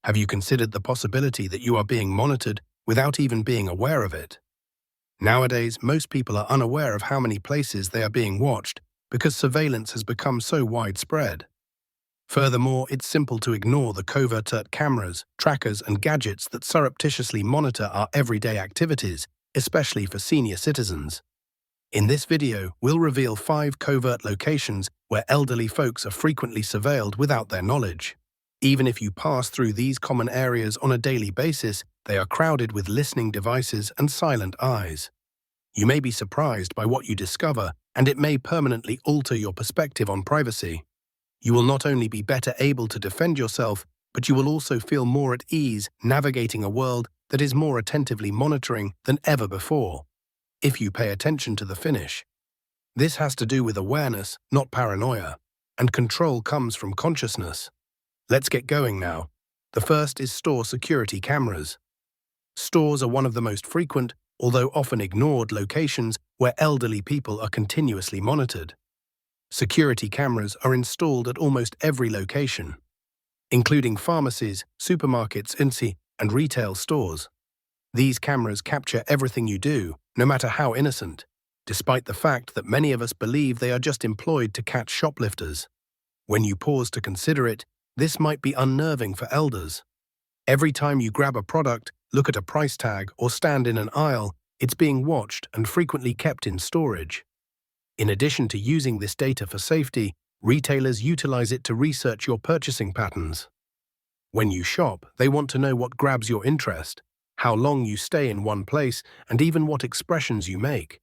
Have you considered the possibility that you are being monitored without even being aware of it? Nowadays, most people are unaware of how many places they are being watched because surveillance has become so widespread. Furthermore, it's simple to ignore the covert cameras, trackers, and gadgets that surreptitiously monitor our everyday activities, especially for senior citizens. In this video, we'll reveal 5 covert locations where elderly folks are frequently surveilled without their knowledge. Even if you pass through these common areas on a daily basis, they are crowded with listening devices and silent eyes. You may be surprised by what you discover, and it may permanently alter your perspective on privacy. You will not only be better able to defend yourself, but you will also feel more at ease navigating a world that is more attentively monitoring than ever before, if you pay attention to the finish. This has to do with awareness, not paranoia, and control comes from consciousness. Let's get going now. The first is store security cameras. Stores are one of the most frequent, although often ignored, locations where elderly people are continuously monitored. Security cameras are installed at almost every location, including pharmacies, supermarkets, and retail stores. These cameras capture everything you do, no matter how innocent, despite the fact that many of us believe they are just employed to catch shoplifters. When you pause to consider it, this might be unnerving for elders. Every time you grab a product, look at a price tag, or stand in an aisle, it's being watched and frequently kept in storage. In addition to using this data for safety, retailers utilize it to research your purchasing patterns. When you shop, they want to know what grabs your interest, how long you stay in one place, and even what expressions you make.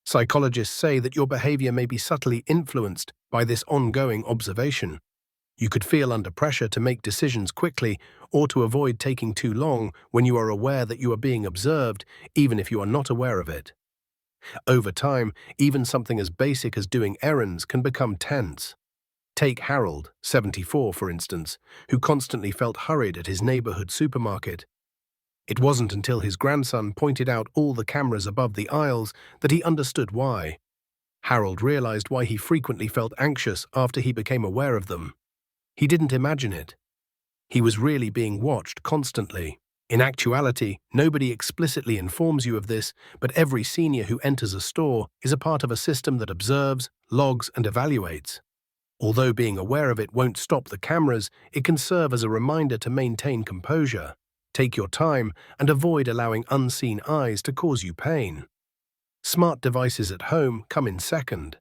Psychologists say that your behavior may be subtly influenced by this ongoing observation. You could feel under pressure to make decisions quickly or to avoid taking too long when you are aware that you are being observed, even if you are not aware of it. Over time, even something as basic as doing errands can become tense. Take Harold, 74, for instance, who constantly felt hurried at his neighborhood supermarket. It wasn't until his grandson pointed out all the cameras above the aisles that he understood why. Harold realized why he frequently felt anxious after he became aware of them. He didn't imagine it. He was really being watched constantly. In actuality, nobody explicitly informs you of this, but every senior who enters a store is a part of a system that observes, logs, and evaluates. Although being aware of it won't stop the cameras, it can serve as a reminder to maintain composure. Take your time and avoid allowing unseen eyes to cause you pain. Smart devices at home come in second.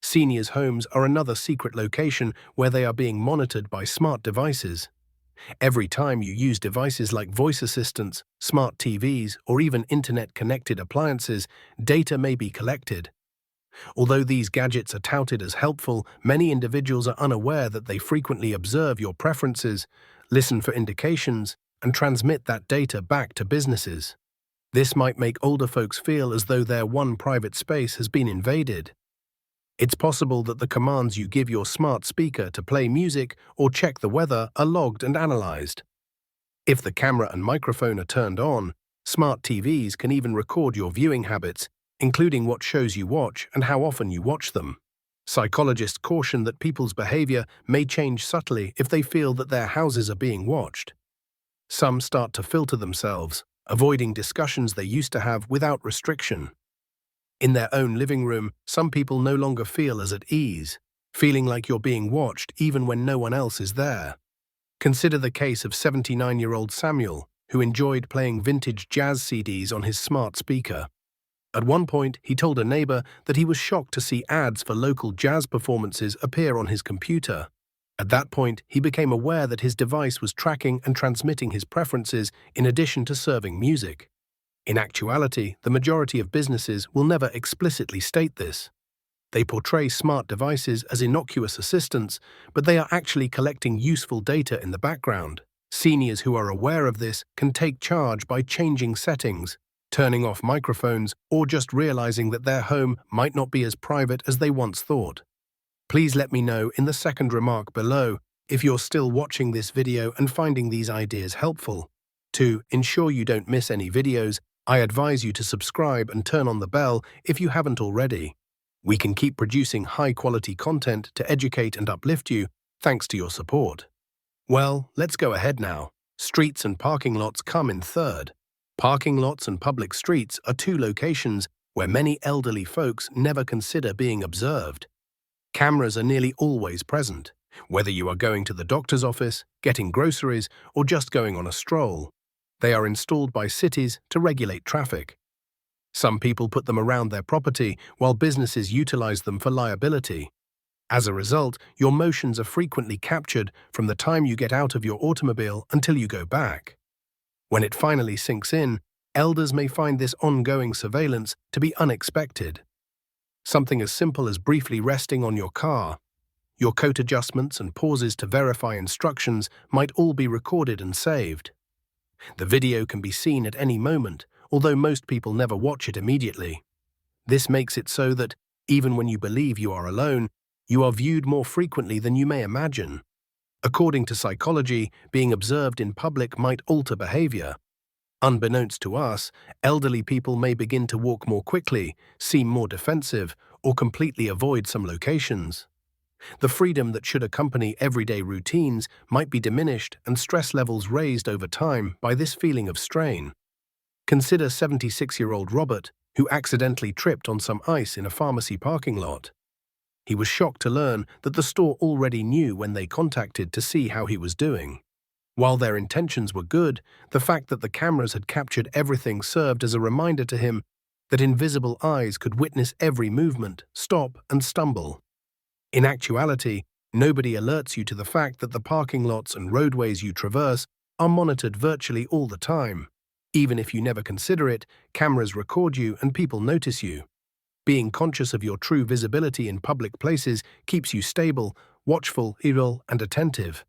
Seniors' homes are another secret location where they are being monitored by smart devices. Every time you use devices like voice assistants, smart TVs, or even internet-connected appliances, data may be collected. Although these gadgets are touted as helpful, many individuals are unaware that they frequently observe your preferences, listen for indications, and transmit that data back to businesses. This might make older folks feel as though their one private space has been invaded. It's possible that the commands you give your smart speaker to play music or check the weather are logged and analyzed. If the camera and microphone are turned on, smart TVs can even record your viewing habits, including what shows you watch and how often you watch them. Psychologists caution that people's behavior may change subtly if they feel that their houses are being watched. Some start to filter themselves, avoiding discussions they used to have without restriction. In their own living room, some people no longer feel as at ease, feeling like you're being watched even when no one else is there. Consider the case of 79-year-old Samuel, who enjoyed playing vintage jazz CDs on his smart speaker. At one point, he told a neighbor that he was shocked to see ads for local jazz performances appear on his computer. At that point, he became aware that his device was tracking and transmitting his preferences in addition to serving music. In actuality, the majority of businesses will never explicitly state this. They portray smart devices as innocuous assistants, but they are actually collecting useful data in the background. Seniors who are aware of this can take charge by changing settings, turning off microphones, or just realizing that their home might not be as private as they once thought. Please let me know in the second remark below if you're still watching this video and finding these ideas helpful. To ensure you don't miss any videos, I advise you to subscribe and turn on the bell if you haven't already. We can keep producing high-quality content to educate and uplift you, thanks to your support. Well, let's go ahead now. Streets and parking lots come in third. Parking lots and public streets are two locations where many elderly folks never consider being observed. Cameras are nearly always present, whether you are going to the doctor's office, getting groceries, or just going on a stroll. They are installed by cities to regulate traffic. Some people put them around their property, while businesses utilize them for liability. As a result, your motions are frequently captured from the time you get out of your automobile until you go back. When it finally sinks in, elders may find this ongoing surveillance to be unexpected. Something as simple as briefly resting on your car, your coat adjustments and pauses to verify instructions might all be recorded and saved. The video can be seen at any moment, although most people never watch it immediately. This makes it so that, even when you believe you are alone, you are viewed more frequently than you may imagine. According to psychology, being observed in public might alter behavior. Unbeknownst to us, elderly people may begin to walk more quickly, seem more defensive, or completely avoid some locations. The freedom that should accompany everyday routines might be diminished and stress levels raised over time by this feeling of strain. Consider 76-year-old Robert, who accidentally tripped on some ice in a pharmacy parking lot. He was shocked to learn that the store already knew when they contacted to see how he was doing. While their intentions were good, the fact that the cameras had captured everything served as a reminder to him that invisible eyes could witness every movement, stop, and stumble. In actuality, nobody alerts you to the fact that the parking lots and roadways you traverse are monitored virtually all the time. Even if you never consider it, cameras record you and people notice you. Being conscious of your true visibility in public places keeps you stable, watchful, and attentive.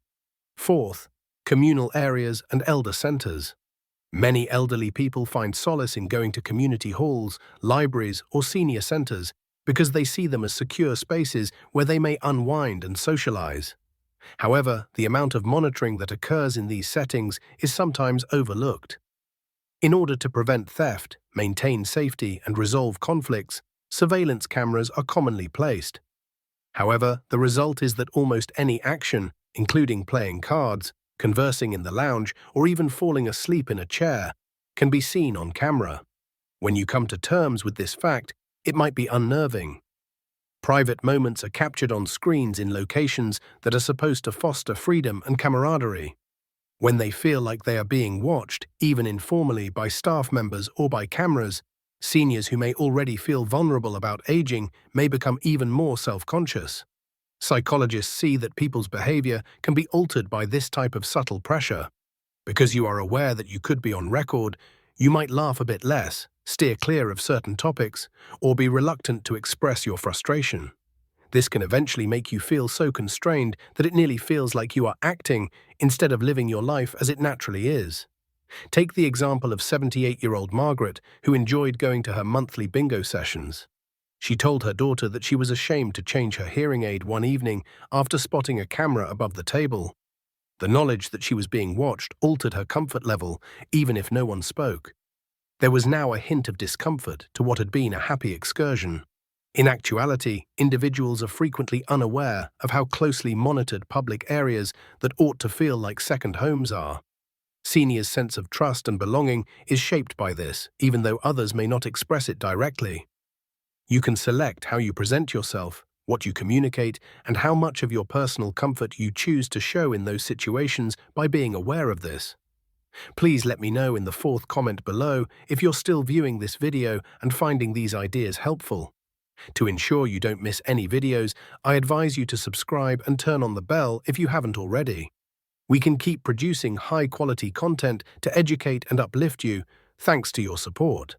Fourth, communal areas and elder centers. Many elderly people find solace in going to community halls, libraries, or senior centers because they see them as secure spaces where they may unwind and socialize. However, the amount of monitoring that occurs in these settings is sometimes overlooked. In order to prevent theft, maintain safety, and resolve conflicts, surveillance cameras are commonly placed. However, the result is that almost any action, including playing cards, conversing in the lounge, or even falling asleep in a chair, can be seen on camera. When you come to terms with this fact, it might be unnerving. Private moments are captured on screens in locations that are supposed to foster freedom and camaraderie. When they feel like they are being watched, even informally by staff members or by cameras, seniors who may already feel vulnerable about aging may become even more self-conscious. Psychologists see that people's behavior can be altered by this type of subtle pressure. Because you are aware that you could be on record, you might laugh a bit less, steer clear of certain topics, or be reluctant to express your frustration. This can eventually make you feel so constrained that it nearly feels like you are acting instead of living your life as it naturally is. Take the example of 78-year-old Margaret, who enjoyed going to her monthly bingo sessions. She told her daughter that she was ashamed to change her hearing aid one evening after spotting a camera above the table. The knowledge that she was being watched altered her comfort level, even if no one spoke. There was now a hint of discomfort to what had been a happy excursion. In actuality, individuals are frequently unaware of how closely monitored public areas that ought to feel like second homes are. Seniors' sense of trust and belonging is shaped by this, even though others may not express it directly. You can select how you present yourself, what you communicate, and how much of your personal comfort you choose to show in those situations by being aware of this. Please let me know in the fourth comment below if you're still viewing this video and finding these ideas helpful. To ensure you don't miss any videos, I advise you to subscribe and turn on the bell if you haven't already. We can keep producing high-quality content to educate and uplift you, thanks to your support.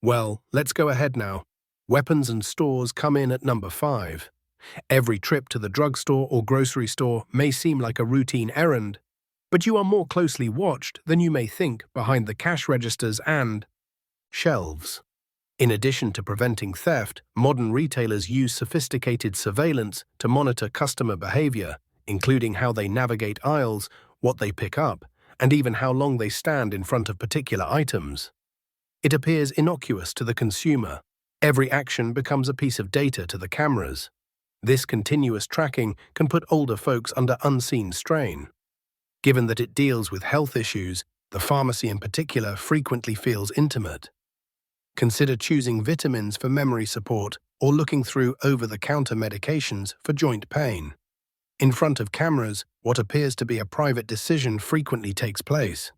Well, let's go ahead now. Weapons and stores come in at number 5. Every trip to the drugstore or grocery store may seem like a routine errand, but you are more closely watched than you may think behind the cash registers and shelves. In addition to preventing theft, modern retailers use sophisticated surveillance to monitor customer behavior, including how they navigate aisles, what they pick up, and even how long they stand in front of particular items. It appears innocuous to the consumer. Every action becomes a piece of data to the cameras. This continuous tracking can put older folks under unseen strain. Given that it deals with health issues, the pharmacy in particular frequently feels intimate. Consider choosing vitamins for memory support or looking through over-the-counter medications for joint pain. In front of cameras, what appears to be a private decision frequently takes place.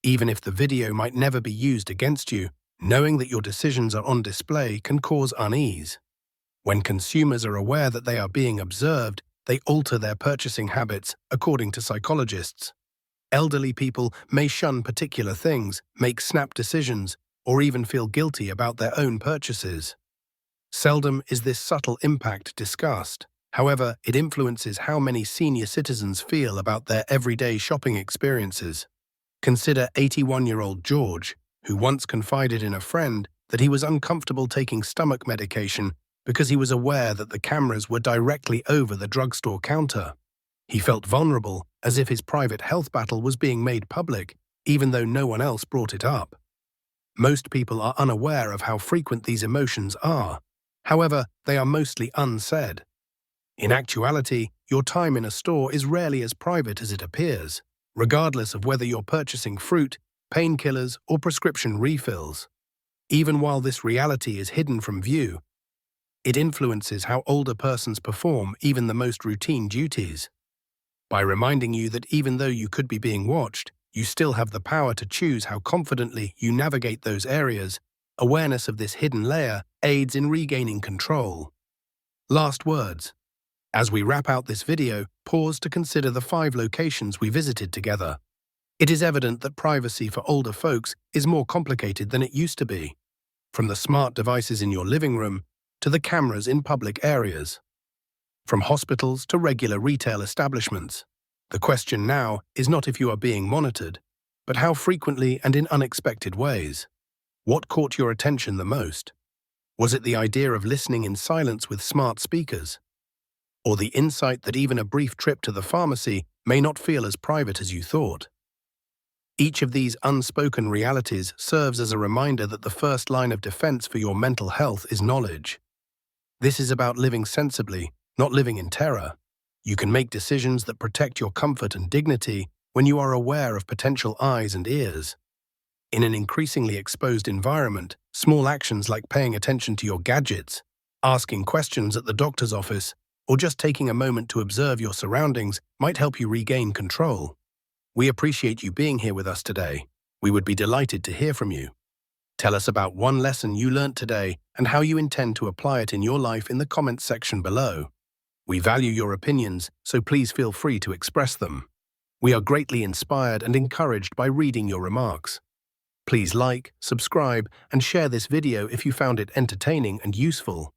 Even if the video might never be used against you, knowing that your decisions are on display can cause unease. When consumers are aware that they are being observed, they alter their purchasing habits, according to psychologists. Elderly people may shun particular things, make snap decisions, or even feel guilty about their own purchases. Seldom is this subtle impact discussed. However, it influences how many senior citizens feel about their everyday shopping experiences. Consider 81-year-old George, who once confided in a friend that he was uncomfortable taking stomach medication because he was aware that the cameras were directly over the drugstore counter. He felt vulnerable, as if his private health battle was being made public, even though no one else brought it up. Most people are unaware of how frequent these emotions are. However, they are mostly unsaid. In actuality, your time in a store is rarely as private as it appears, regardless of whether you're purchasing fruit, painkillers, or prescription refills. Even while this reality is hidden from view, it influences how older persons perform even the most routine duties. By reminding you that even though you could be being watched, you still have the power to choose how confidently you navigate those areas, awareness of this hidden layer aids in regaining control. Last words. As we wrap out this video, pause to consider the 5 locations we visited together. It is evident that privacy for older folks is more complicated than it used to be, from the smart devices in your living room to the cameras in public areas, from hospitals to regular retail establishments. The question now is not if you are being monitored, but how frequently and in unexpected ways. What caught your attention the most? Was it the idea of listening in silence with smart speakers? Or the insight that even a brief trip to the pharmacy may not feel as private as you thought? Each of these unspoken realities serves as a reminder that the first line of defense for your mental health is knowledge. This is about living sensibly, not living in terror. You can make decisions that protect your comfort and dignity when you are aware of potential eyes and ears. In an increasingly exposed environment, small actions like paying attention to your gadgets, asking questions at the doctor's office, or just taking a moment to observe your surroundings might help you regain control. We appreciate you being here with us today. We would be delighted to hear from you. Tell us about one lesson you learned today and how you intend to apply it in your life in the comments section below. We value your opinions, so please feel free to express them. We are greatly inspired and encouraged by reading your remarks. Please like, subscribe, and share this video if you found it entertaining and useful.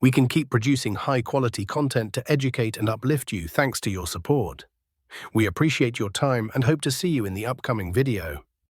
We can keep producing high-quality content to educate and uplift you thanks to your support. We appreciate your time and hope to see you in the upcoming video.